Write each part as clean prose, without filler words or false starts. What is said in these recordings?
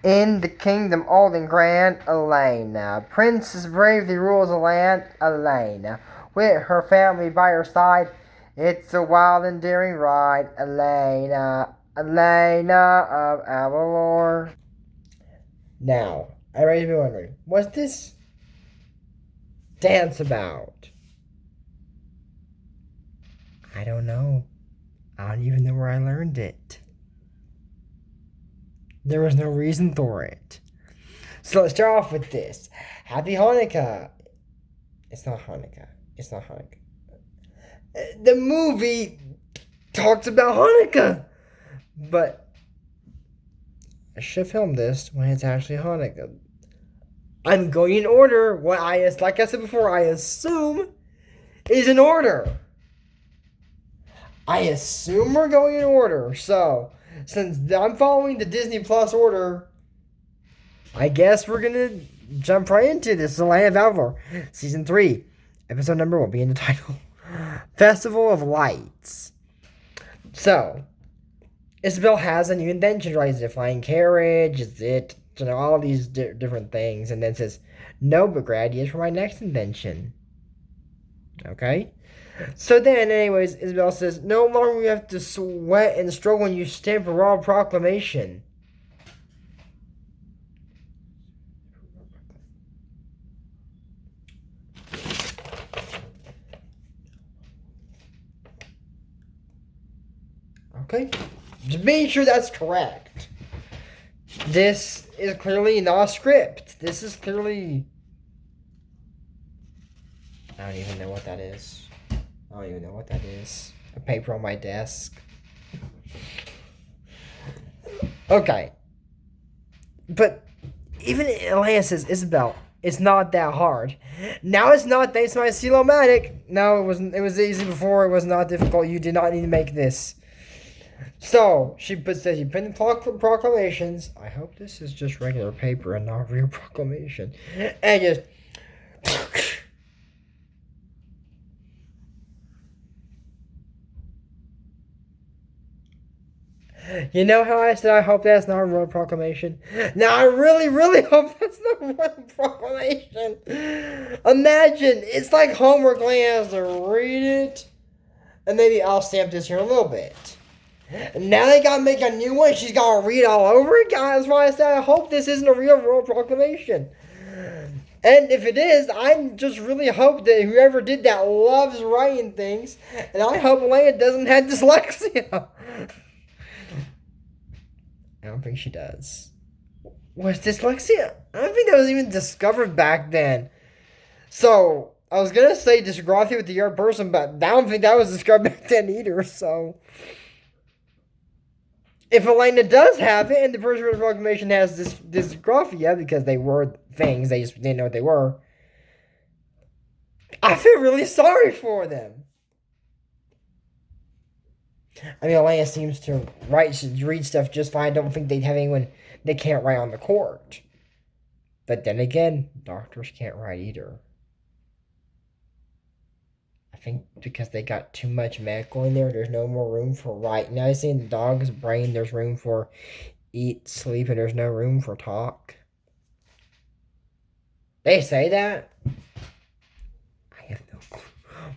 In the kingdom old and grand, Elena, princess bravely rules the land, Elena, with her family by her side. It's a wild and daring ride, Elena, Elena of Avalor. Now, I may be wondering, what's this dance about? I don't know. I don't even know where I learned it. There was no reason for it. So let's start off with this. Happy Hanukkah. It's not Hanukkah. It's not Hanukkah. The movie talks about Hanukkah. But I should film this when it's actually Hanukkah. I'm going in order. Like I said before, I assume is in order. I assume we're going in order. So, since I'm following the Disney Plus order, I guess we're gonna jump right into this. The Land of Avalor, Season 3, Episode number 1 will be in the title. Festival of Lights. So, Isabel has a new invention, right? Is it a flying carriage? Is it, all these different things? And then says, no, but great ideas for my next invention. Okay? So then, anyways, Isabel says, no longer we have to sweat and struggle when you stamp a royal proclamation. Okay? Just being sure that's correct. This is clearly not a script. This is clearly... I don't even know what that is. A paper on my desk. Okay. But even Elena says, Isabel, it's not that hard. Now it's not thanks to my Celomatic. No, it wasn't. It was easy before. It was not difficult. You did not need to make this. So, she says you print proclamations. I hope this is just regular paper and not real proclamation. And just... You know how I said I hope that's not a real proclamation? Now I really, really hope that's not a real proclamation. Imagine, it's like homework. Lane has to read it. And maybe I'll stamp this here a little bit. Now they gotta make a new one. She's gotta read all over it. That's why I said I hope this isn't a real proclamation. And if it is, I just really hope that whoever did that loves writing things. And I hope Elena doesn't have dyslexia. I don't think she does. What's dyslexia? I don't think that was even discovered back then. So, I was gonna say dysgraphia with the young person, but I don't think that was discovered back then either, so... If Elena does have it, and the person with the proclamation has this dysgraphia, because they were things, they just didn't know what they were, I feel really sorry for them. I mean, Elena seems to read stuff just fine. I don't think they'd have anyone they can't write on the court. But then again, doctors can't write either. I think because they got too much medical in there, there's no more room for writing. Now, I see in the dog's brain, there's room for eat, sleep, and there's no room for talk. They say that? I have no clue.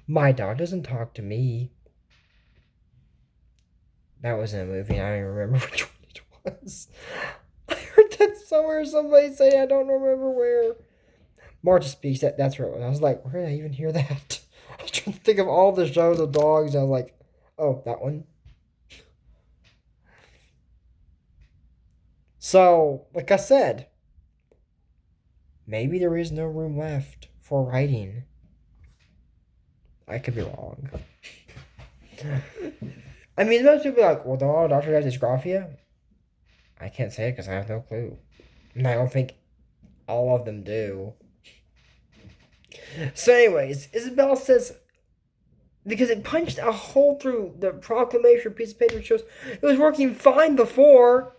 My dog doesn't talk to me. That was in a movie, and I don't even remember which one it was. I heard that somewhere, somebody say, I don't remember where. Marta Speaks, that's where it was. I was like, where did I even hear that? I was trying to think of all the shows of dogs, and I was like, oh, that one. So, like I said, maybe there is no room left for writing. I could be wrong. I mean, most people are like, well, don't all doctors have dysgraphia? I can't say it because I have no clue. And I don't think all of them do. So anyways, Isabel says, because it punched a hole through the proclamation piece of paper, shows it was working fine before.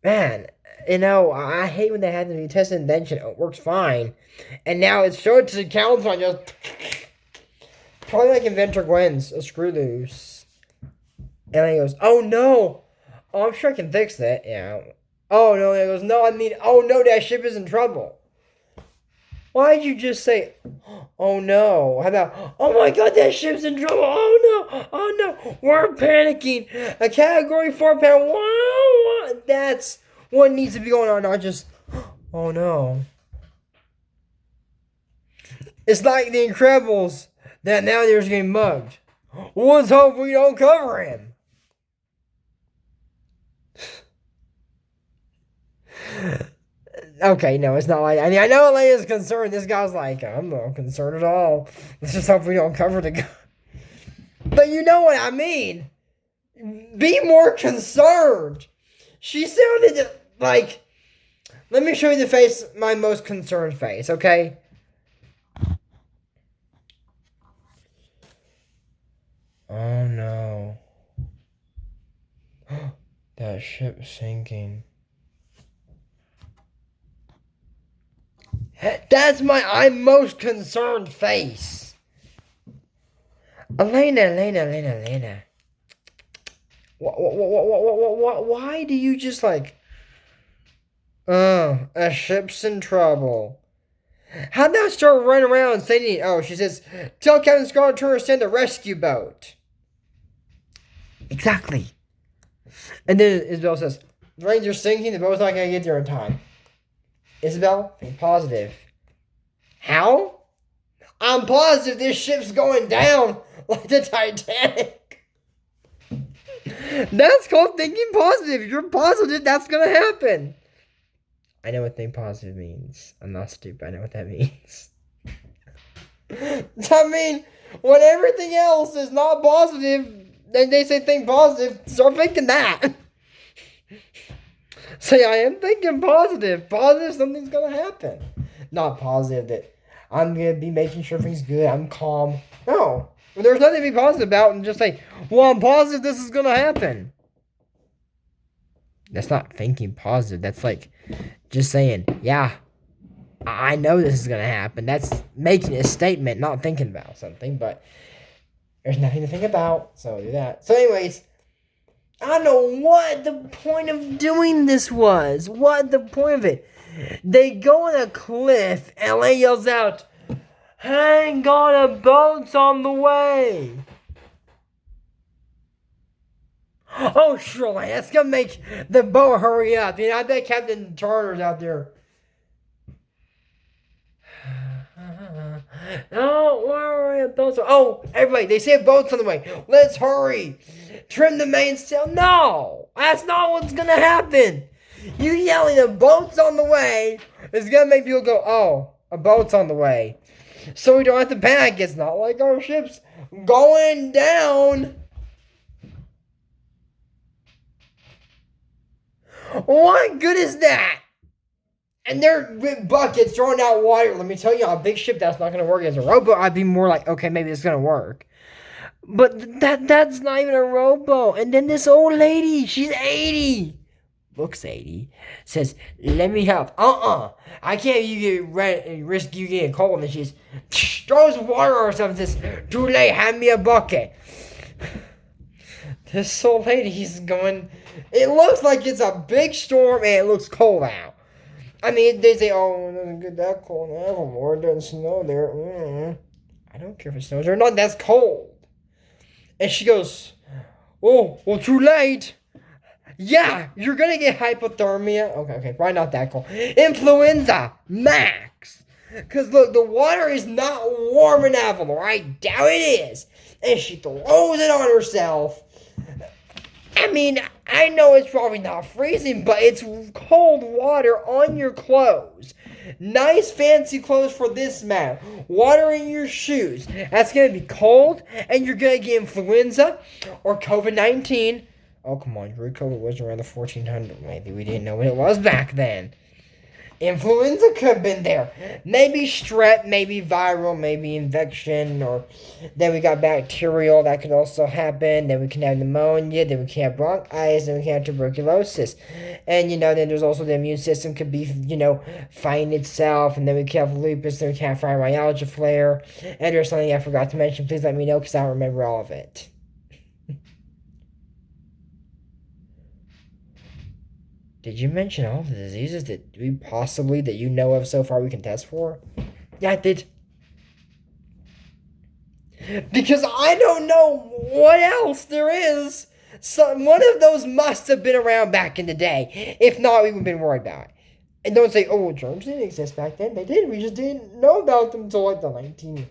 Man, I hate when they had to test an invention. It works fine. And now it's showed to the council and just... Probably like Inventor Gwen's a screw loose. And then he goes, oh no! Oh, I'm sure I can fix that. Yeah. Oh, no. He goes, no, I mean, oh, no, that ship is in trouble. Why'd you just say, oh, no? How about, oh, my God, that ship's in trouble. Oh, no. We're panicking. A Category 4 panic. Wow. That's what needs to be going on, not just, oh, no. It's like the Incredibles that now they're getting mugged. Let's hope we don't cover him. Okay, no, it's not like. I mean, I know Elena's concerned. This guy's like, I'm not concerned at all. Let's just hope we don't cover the guy. But you know what I mean. Be more concerned. She sounded like. Let me show you the face, my most concerned face, okay? Oh no. That ship's sinking. That's I'm most concerned face. Elena. Why do you just like, a ship's in trouble? How'd that start running around saying, oh, she says, tell Captain Scarlet to send a rescue boat. Exactly. And then Isabel says, the rains are sinking, the boat's not going to get there in time. Isabel, think positive. How? I'm positive this ship's going down like the Titanic. That's called thinking positive. If you're positive, that's going to happen. I know what think positive means. I'm not stupid. I know what that means. I mean, when everything else is not positive, then they say think positive. Start thinking that. Say, I am thinking positive. Positive, something's going to happen. Not positive that I'm going to be making sure things good. I'm calm. No. There's nothing to be positive about, and just say, well, I'm positive this is going to happen. That's not thinking positive. That's like just saying, yeah, I know this is going to happen. That's making a statement, not thinking about something. But there's nothing to think about, so do that. So anyways, I don't know what the point of doing this was. What the point of it? They go on a cliff, and Elena yells out, hang on, a boat's on the way. Oh, surely, that's gonna make the boat hurry up. You know, I bet Captain Charter's out there. Oh, where are boats? Oh, everybody, they say a boat's on the way. Let's hurry. Trim the mainsail. No, that's not what's gonna happen. You yelling a boat's on the way is gonna make people go, oh, a boat's on the way. So we don't have to panic. It's not like our ship's going down. What good is that? And they're with buckets throwing out water. Let me tell you, on a big ship, that's not going to work. As a rowboat, I'd be more like, okay, maybe it's going to work. But that's not even a rowboat. And then this old lady, she's 80. Looks 80. Says, let me help. I can't risk you getting cold. And then she throws water or something. Says, too late, hand me a bucket. This old lady's going, it looks like it's a big storm and it looks cold out. I mean, they say, oh, it doesn't get that cold in Avalor. It doesn't snow there. I don't care if it snows or not. That's cold. And she goes, oh, well, too late. Yeah, you're going to get hypothermia. Okay, probably not that cold. Influenza, max. Because, look, the water is not warm in Avalor. I doubt it is. And she throws it on herself. I mean, I know it's probably not freezing, but it's cold water on your clothes. Nice fancy clothes for this man. Water in your shoes. That's going to be cold, and you're going to get influenza or COVID-19. Oh, come on. COVID was around the 1400s. Maybe we didn't know what it was back then. Influenza could have been there. Maybe strep, maybe viral, maybe infection, or then we got bacterial. That could also happen. Then we can have pneumonia. Then we can have bronchitis. Then we can have tuberculosis. And, then there's also the immune system could be, fighting itself. And then we can have lupus. Then we can have fibromyalgia flare. And there's something I forgot to mention. Please let me know because I don't remember all of it. Did you mention all the diseases that you know of so far we can test for? Yeah, I did. Because I don't know what else there is. So one of those must have been around back in the day. If not, we would have been worried about it. And don't say, oh, well, germs didn't exist back then. They did. We just didn't know about them until like the 19...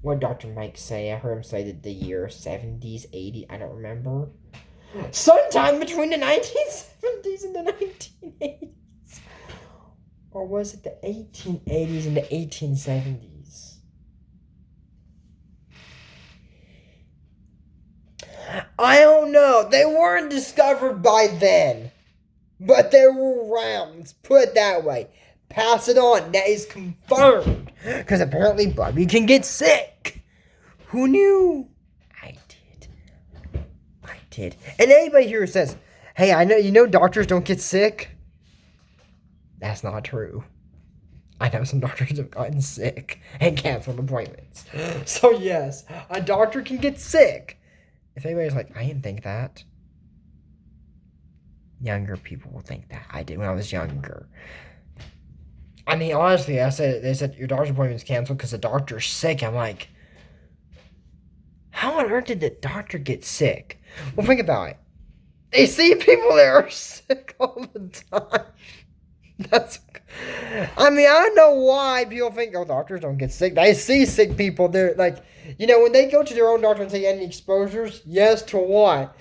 What did Dr. Mike say? I heard him say that the year 70s, 80s. I don't remember. Sometime between the 1970s and the 1980s. Or was it the 1880s and the 1870s? I don't know. They weren't discovered by then. But they were around. Let's put it that way. Pass it on. That is confirmed. Because apparently Barbie can get sick. Who knew? I did. And anybody here who says, hey, I know, you know doctors don't get sick. That's not true. I know some doctors have gotten sick and canceled appointments. So yes, a doctor can get sick. If anybody's like, I didn't think that. Younger people will think that. I did when I was younger. I mean, honestly, they said your doctor's appointment's canceled because the doctor's sick. I'm like, how on earth did the doctor get sick? Well, think about it. They see people that are sick all the time. I don't know why people think, oh, doctors don't get sick. They see sick people. They're like, when they go to their own doctor and say, any exposures? Yes, to what?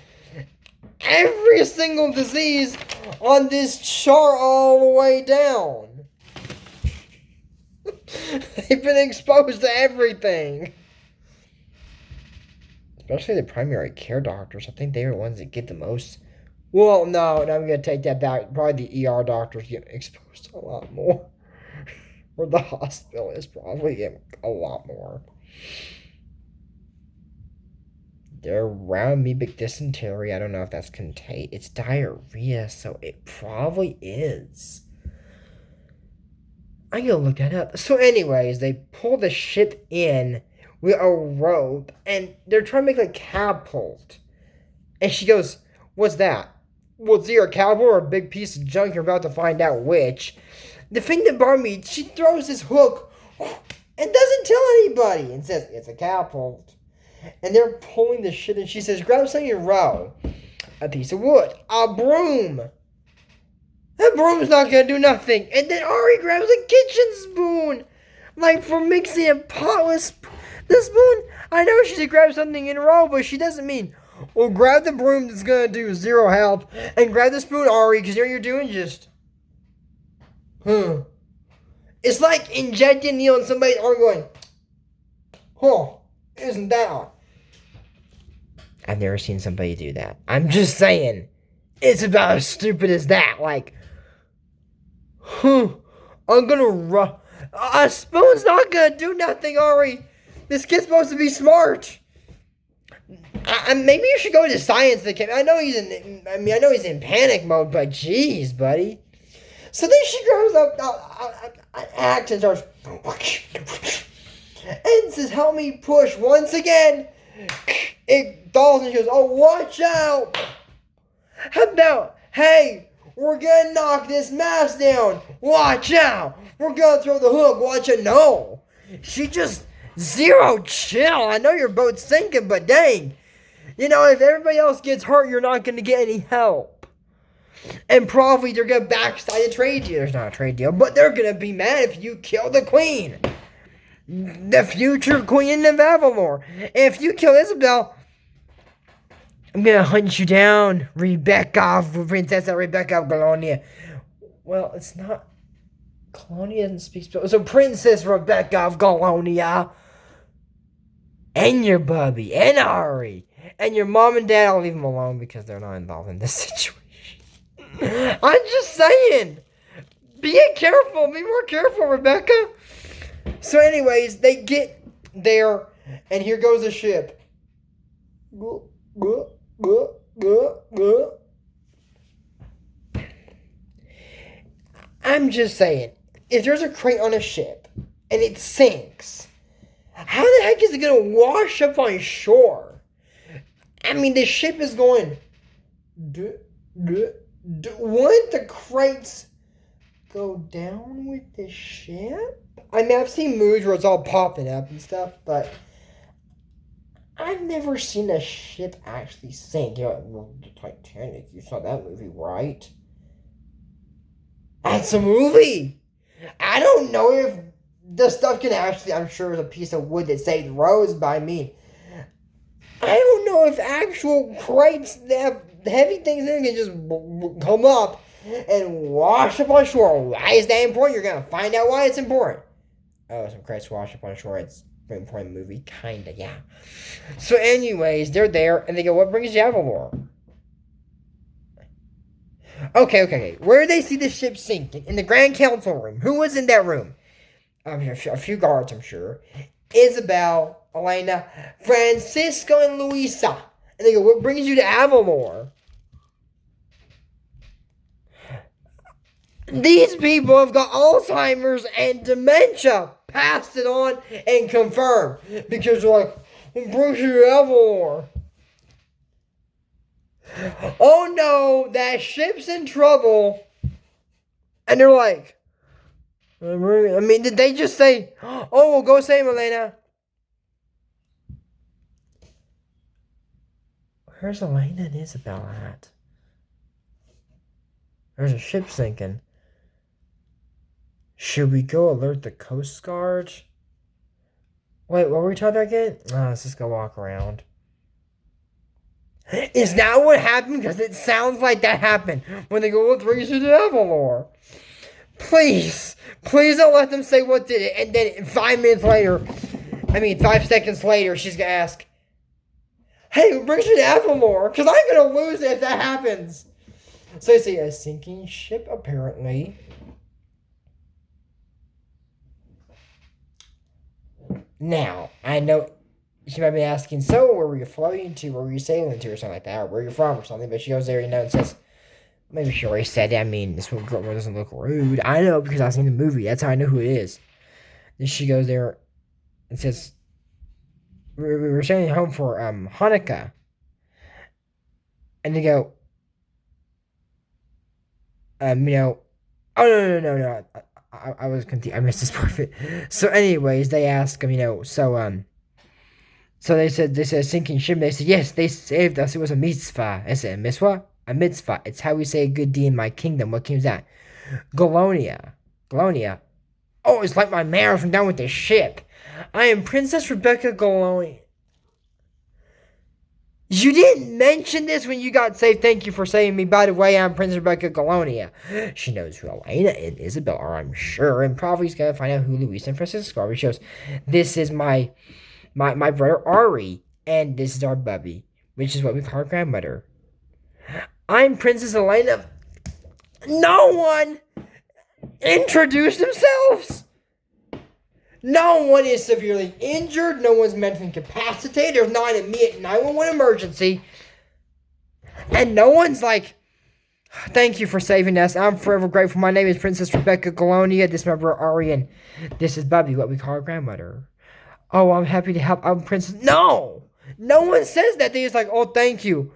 Every single disease on this chart all the way down. They've been exposed to everything. Especially the primary care doctors. I think they're the ones that get the most. Well, no, I'm going to take that back. Probably the ER doctors get exposed to a lot more. Or the hospital is probably getting a lot more. They're around amoebic dysentery. I don't know if that's contagious. It's diarrhea, so it probably is. I'm going to look that up. So anyways, they pull the ship in with a rope, and they're trying to make a catapult. And she goes, what's that? Well, it's either a catapult or a big piece of junk. You're about to find out which. The thing that bothered me, she throws this hook and doesn't tell anybody and says, it's a catapult. And they're pulling the shit, and she says, grab something in a row. A piece of wood. A broom. That broom's not going to do nothing. And then Ari grabs a kitchen spoon. Like for mixing a pot with the spoon. I know she said grab something in a row, but she doesn't mean, well, grab the broom that's going to do zero help. And grab the spoon, Ari, because you know what you're doing? Just, It's like injecting needle in somebody's arm going, isn't that odd? I've never seen somebody do that. I'm just saying. It's about as stupid as that. Like, I'm gonna a spoon's not gonna do nothing, Ari. This kid's supposed to be smart. Maybe you should go to science. I know he's in panic mode, but geez, buddy. So then she grows up an axe and starts and says, help me push once again. It falls and she goes, oh, watch out. How about, hey, we're gonna knock this mast down. Watch out. We're gonna throw the hook. Watch it. No. She just zero chill. I know your boat's sinking, but dang. If everybody else gets hurt, you're not gonna get any help. And probably they're gonna backside a trade deal. There's not a trade deal, but they're gonna be mad if you kill the queen. The future queen of Avalor. If you kill Isabel, I'm gonna hunt you down, Princess Rebecca of Colonia. Well, it's not. Colonia doesn't speak Spanish. So Princess Rebecca of Colonia. And your bubby. And Ari. And your mom and dad, I'll leave them alone because they're not involved in this situation. I'm just saying. Be careful. Be more careful, Rebecca. So anyways, they get there. And here goes the ship. I'm just saying, if there's a crate on a ship and it sinks, how the heck is it going to wash up on shore? I mean, the ship is going, wouldn't the crates go down with the ship? I mean, I've seen movies where it's all popping up and stuff, but I've never seen a ship actually sink. You know, well, the Titanic, you saw that movie, right? That's a movie! I don't know if the stuff can actually, I'm sure there's a piece of wood that saved Rose, but I mean, I don't know if actual crates that have heavy things in can just come up and wash up on shore. Why is that important? You're going to find out why it's important. Oh, some crates wash up on shore. It's an important movie. Kinda, yeah. So anyways, they're there, and they go, what brings you Avalor? Okay. Where did they see the ship sinking? In the Grand Council room. Who was in that room? A few guards, I'm sure. Isabel, Elena, Francisco, and Luisa. And they go, what brings you to Avalor? These people have got Alzheimer's and dementia. Passed it on and confirmed. Because they're like, what brings you to Avalor? Oh no, that ship's in trouble. And they're like, I mean, did they just say, oh, well, go save Elena? Where's Elena and Isabel at? There's a ship sinking. Should we go alert the Coast Guard? Wait, what were we talking about again? Oh, let's just go walk around. Is that what happened? Because it sounds like that happened when they go with Reese to Avalor. Please don't let them say what did it. And then 5 seconds later, she's going to ask, hey, what brings you to Avalor? Because I'm going to lose it if that happens. So they say a sinking ship, apparently. Now, I know she might be asking, so where were you floating to? Where were you sailing to? Or something like that. Or where you from or something. But she goes there, and says, maybe she already said it. I mean, this girl doesn't look rude. I know because I've seen the movie. That's how I know who it is. Then she goes there and says, we were sailing home for Hanukkah. And they go, oh, no. I was confused. I missed this part of it. So anyways, they ask him, so they said sinking ship. They said, yes, they saved us. It was a mitzvah. I said, a mitzvah? A mitzvah. It's how we say a good deed in my kingdom. What kingdom is that? Galonia. Oh, it's like my manners from down with the ship. I am Princess Rebecca Galonia. You didn't mention this when you got saved. Thank you for saving me. By the way, I'm Princess Rebecca Galonia. She knows who Elena and Isabel are, I'm sure. And probably is going to find out who Luis and Francisco are. She goes, this is my brother Ari. And this is our Bubby, which is what we call our grandmother. I'm Princess Elena. No one introduced themselves. No one is severely injured. No one's mentally incapacitated. There's not an immediate 911 emergency. And no one's like, thank you for saving us. I'm forever grateful. My name is Princess Rebecca Galonia. This is my brother Ari. And this is Bubby, what we call our grandmother. Oh, I'm happy to help. I'm Princess. No! No one says that. They just like, oh, thank you.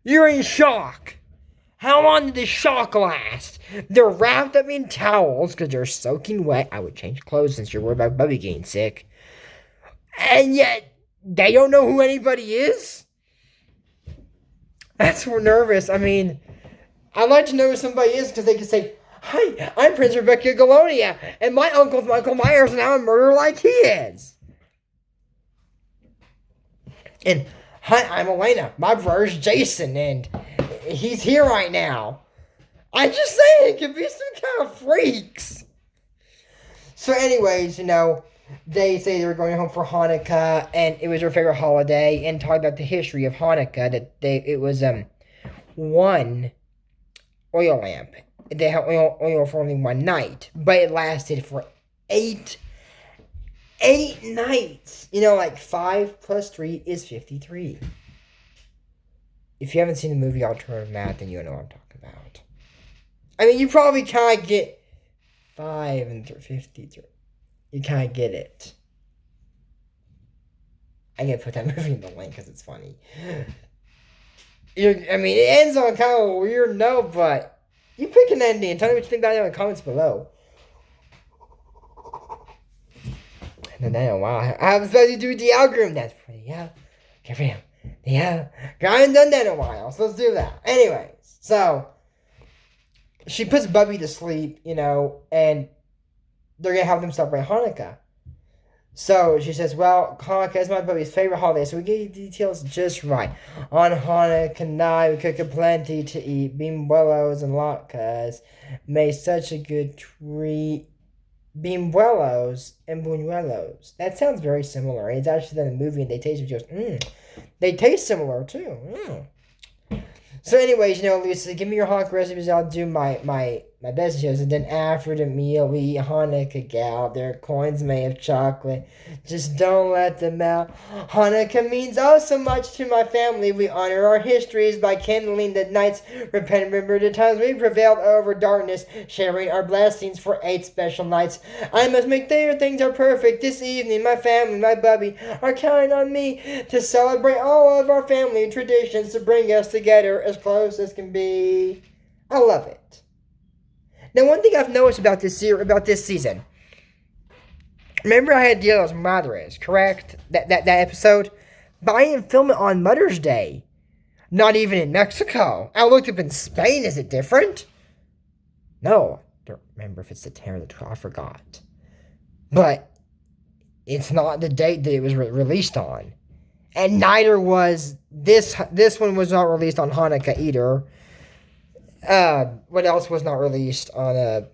You're in shock. How long did this shock last? They're wrapped up in towels because they're soaking wet. I would change clothes since you're worried about Bubby getting sick. And yet, they don't know who anybody is? That's so nervous. I mean, I'd like to know who somebody is because they can say, hi, I'm Prince Rebecca Galonia, and my uncle's Michael Myers, and I'm a murderer like he is. And hi, I'm Elena. My brother's Jason, and he's here right now. I'm just saying, it could be some kind of freaks. So anyways, they say they were going home for Hanukkah, and it was their favorite holiday, and talk about the history of Hanukkah, that it was one oil lamp. They had oil for only one night, but it lasted for 8 nights. 5 plus 3 is 53. If you haven't seen the movie Alternative Math, then you know what I'm talking about. I mean, you probably kind of get 5 and 53. You kind of get it. I gotta put that movie in the link because it's funny. I mean, it ends on kind of a weird note, but you pick an ending. Tell me what you think about it in the comments below. And then, wow, I was supposed to do the algorithm. That's pretty, yeah. Good for him. Yeah. I haven't done that in a while, so let's do that. Anyways, so she puts Bubby to sleep, you know, and they're going to have them celebrate Hanukkah. So she says, well, Hanukkah is my Bubby's favorite holiday, so we get the details just right. On Hanukkah night, we cook a plenty to eat, bimbuelos and latkes. Made such a good treat. Bimbuelos and buñuelos. That sounds very similar. It's actually done in the movie, and they taste just, They taste similar, too. So anyways, you know, Lisa, give me your Hanukkah recipes. I'll do my best shows. And then after the meal, we eat Hanukkah gal. There are coins made of chocolate. Just don't let them out. Hanukkah means oh so much to my family. We honor our histories by kindling the nights. Remember the times we prevailed over darkness, sharing our blessings for 8 special nights. I must make sure things are perfect. This evening, my family, my Bubby, are counting on me to celebrate all of our family traditions to bring us together as close as can be. I love it. Now, one thing I've noticed about this season. Remember, I had Dia de las Madres, correct? That episode, but I didn't film it on Mother's Day. Not even in Mexico. I looked up in Spain. Is it different? No, I don't remember if it's September the 12th. I forgot. But it's not the date that it was released on, and neither was this. This one was not released on Hanukkah either. What else was not released on a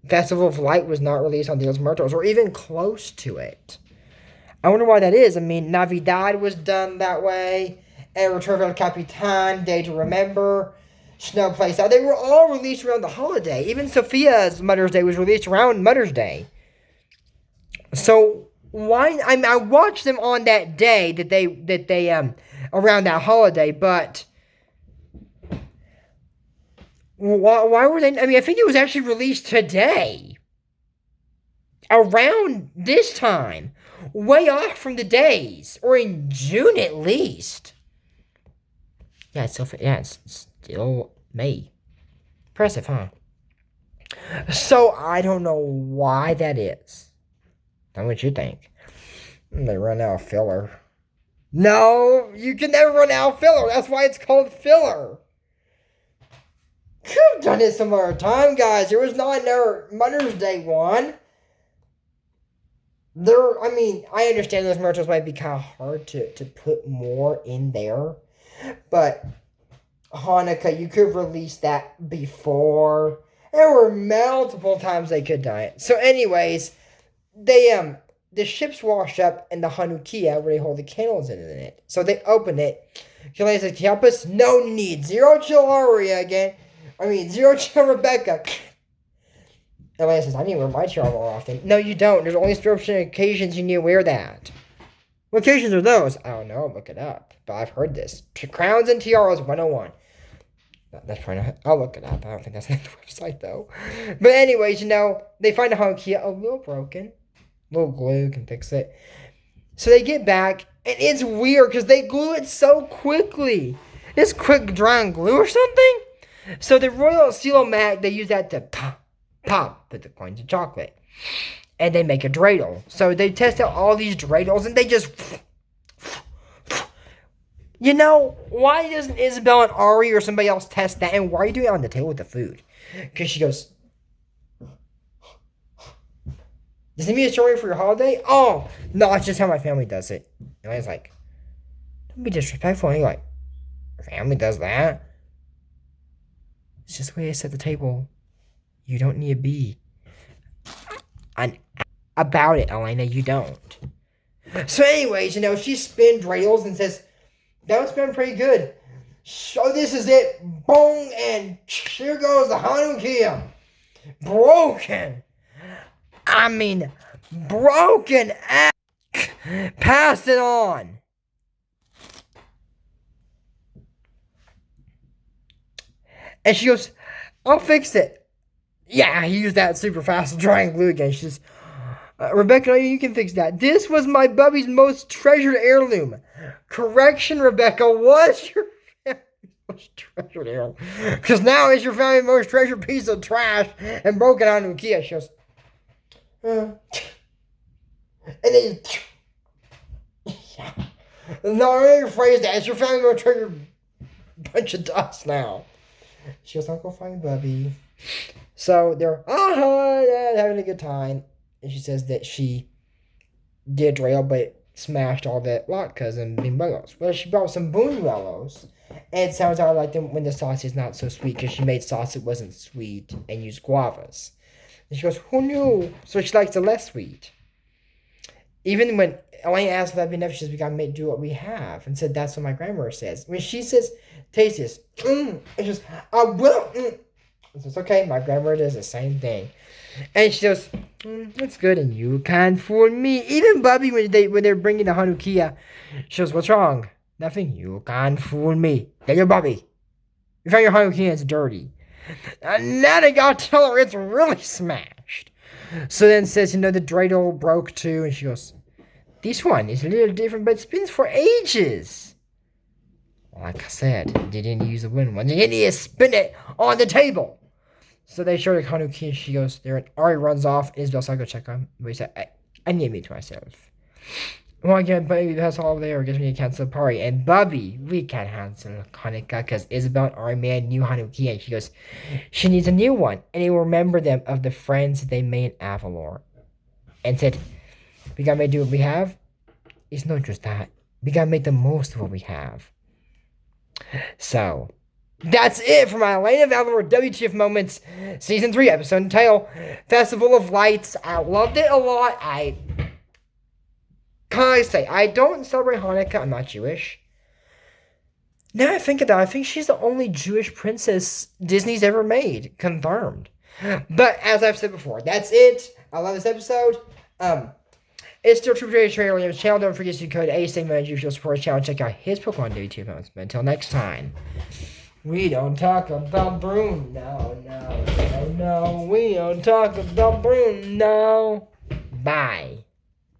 Festival of Light was not released on Dia de los Muertos, or even close to it. I wonder why that is. I mean, Navidad was done that way, and Return del Capitan, Day to Remember, Snow Place Out. They were all released around the holiday. Even Sophia's Mother's Day was released around Mother's Day. So why? I watched them on that day that they around that holiday, but. Why were they? I mean, I think it was actually released today. Around this time. Way off from the days. Or in June at least. Yeah, it's still May. Impressive, huh? So, I don't know why that is. Tell me what you think. They run out of filler. No, you can never run out of filler. That's why it's called filler. Could have done it some other time, guys. There was not another Mother's Day one. I mean, I understand those commercials might be kind of hard to put more in there. But Hanukkah, you could release that before. There were multiple times they could done it. So anyways, the ships wash up in the Hanukkah where they hold the candles in it. So they open it. Elena says, "Can you help us?" No need. Zero chill Aria again. Zero chill Rebecca. Elena says, "I need to wear my chill more often." No, you don't. There's only certain occasions you need to wear that. What occasions are those? I don't know. Look it up. But I've heard this. Crowns and Tiaras 101. That's probably not. I'll look it up. I don't think that's on the website, though. But anyways, they find the Hanukkah a little broken. A little glue can fix it. So they get back, and it's weird because they glue it so quickly. It's quick drying glue or something. So the Royal Seal-O-Mat, they use that to pop the coins of chocolate. And they make a dreidel. So they test out all these dreidels, and they just... why doesn't Isabel and Ari or somebody else test that? And why are you doing it on the table with the food? Because she goes... Does it mean a story for your holiday? Oh, no, it's just how my family does it. And I was like, don't be disrespectful. And you're like, your family does that? It's just the way I set the table. You don't need to be about it, Elena. You don't. So anyways, she spins dreidels and says, that was been pretty good. So this is it. Boom, and here goes the Hanukkah. Broken. Broken ass. Pass it on. And she goes, I'll fix it. Yeah, he used that super fast drying glue again. She says, Rebecca, you can fix that. This was my Bubby's most treasured heirloom. Correction, Rebecca, was your most treasured heirloom. Because now it's your family's most treasured piece of trash and broken on Nokia. She goes, and then yeah. No, I didn't phrase that. It's your family's most treasured bunch of dust now. She goes, I'll go find Bubby. So they're having a good time. And she says that she did drill, but smashed all the latkes and buñuelos. Well, she brought some buñuelos. And it sounds out like them when the sauce is not so sweet because she made sauce that wasn't sweet and used guavas. And she goes, who knew? So she likes the less sweet. Even when Elena asked if that'd be enough, she says, we gotta do what we have. And said, that's what my grandmother says. When she says, taste this, and she goes, I will. And so it's okay, my grandmother does the same thing. And she goes, it's good, and you can't fool me. Even Bubby, when they're bringing the Hanukkah, she goes, what's wrong? Nothing. You can't fool me. Get your Bubby. You found your Hanukkah, it's dirty. And now they gotta tell her it's really smashed. So then says, the dreidel broke too, and she goes, this one is a little different, but it spins for ages. Like I said, they didn't use the wooden one. They didn't spin it on the table. So they show the Hanukkah, she goes there, and Ari runs off. Isabel says, I'll go check on him. But he said, I need to meet to myself. Well, again, Bubby, that's all there. I guess we need to cancel the party. And Bubby, we can't cancel Hanukkah because Isabel and Ari made a new Hanukkah. And she goes, she needs a new one. And he will remember them of the friends they made in Avalor. And said, we gotta make do what we have. It's not just that. We gotta make the most of what we have. So, that's it for my Elena of Avalor WTF Moments Season 3 episode title, Festival of Lights. I loved it a lot. Can I say, I don't celebrate Hanukkah. I'm not Jewish. Now I think about it, I think she's the only Jewish princess Disney's ever made. Confirmed. But as I've said before, that's it. I love this episode. It's still True Trader Trader Williams' channel. Don't forget to code ASAMAN if you support his channel. Check out his Pokemon WTF Moments. But until next time. We don't talk about Bruno, no. We don't talk about Bruno. Bye.